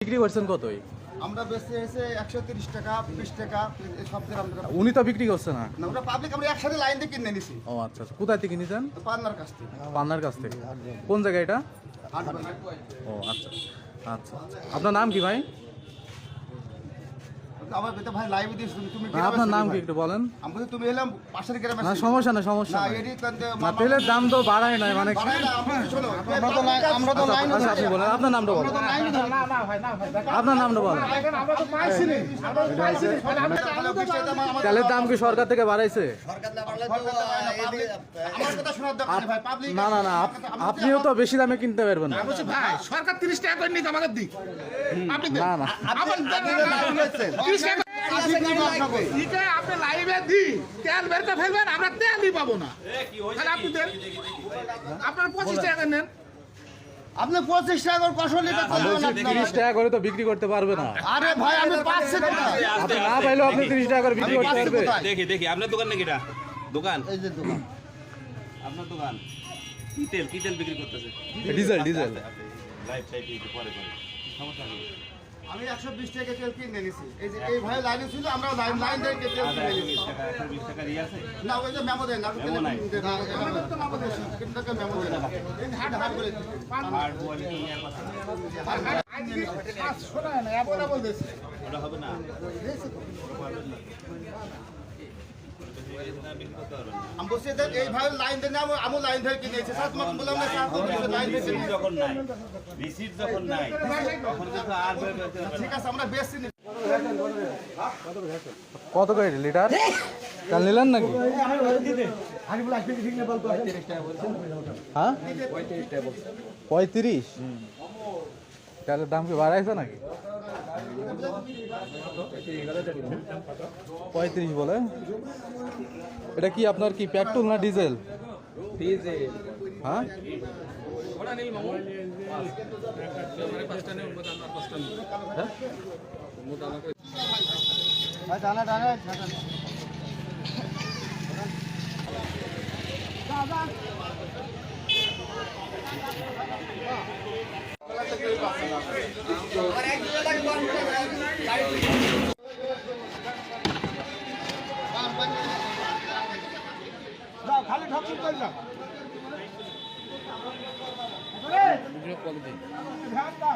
বিক্রি করছেন কতই? আমরা বেশি এসে 130 টাকা 20 টাকা এই সব দিয়ে আমরা উনি তো বিক্রি করছে না। না ওটা পাবলিক আমরা একসাথে লাইন দিয়ে কিনে নিছি ও আচ্ছা আচ্ছা। কোথায় থেকে নিয়েছেন? পার্টনার কাছ থেকে পান্নার কাছ থেকে। কোন জায়গায় এটা? ও আচ্ছা আচ্ছা। আপনার নাম কি ভাই? আমার বেটা ভাই লাইভ দিস তুমি না, আপনার নাম কি একটু বলেন? আমি বলি তুমি এলাম পাশের গ্রামে না সমস্যা না সমস্যা না নাই। এডি কান্দে না তেলের দাম তো বাড়ায় নাই মানে কি? আমরা তো লাইন আচ্ছা আপনি বলেন, আপনার নামটা বলেন। আপনার নামটা বলেন। তেলের দাম কি সরকার থেকে বাড়াইছে? আমার কথা শোনার দরকার ভাই পাবলিক না না না, আপনিও তো বেশি দামে কিনতে পারবেন না। বলছি ভাই সরকার 30 টাকা করে নিতে আমাদের দিক আপনি দেন। না না আমার 30 টাকা দিতে আপনি লাইভে দি তেল বের করে ফেলবেন আমরা তেলই পাবো না তাহলে আপনি দেন আপনার 25 টাকা নেন আপনি 25 টাকা করে কষ্ট নিতে আমি বলছি 30 টাকা করে তো বিক্রি করতে পারবে না। আরে ভাই আমি পাচ্ছি না আপনি না পাইলেও আপনি 30 টাকা করে বিক্রি করতে পারবে। দেখি দেখি আপনার দোকান নাকি এটা দোকান এই যে দোকান আপনার দোকান কি তেল বিক্রি করতেছে ডিজেল ডিজেল। লাইভ সাইড একটু পরে করে সমস্যা নেই আমি 120 টাকা তেল কিনে নিছি এই যে এই ভাই লাইনে ছিল আমরা লাইন দিয়ে তেল কিনে নিছি 120 টাকা 120 টাকা ই আছে না ওই যে মেমো দেন না মেমো নাই। আমাদের তো মেমো দেন কিন্তু টাকা মেমো দেন এই হাট হাট করে আর বল কি আর কথা শোনা না আপনারা বলতেছে ওটা হবে না আমি বলছি দেন এই ভাই লাইন দেন আমি লাইন ধরে কিনে নিছি স্যার তোমাকে বললাম না স্যার তুমি লাইন দিয়ে কিনে নিছি। যখন নাই রিসিট যখন নাই তখন কিন্তু আর বের করতে হবে ঠিক আছে আমরা বেশি নি কত করে লিটার তেল নিলেন নাকি? হ্যাঁ 35। তেলের দাম কি বাড়াইছে নাকি? 35 বলে। এটা কি আপনার কি পেট্রোল না ডিজেল? ডিজেল। হ্যাঁ ভাই টানা টানা খালি ঠকঠক করে না ধ্যান দা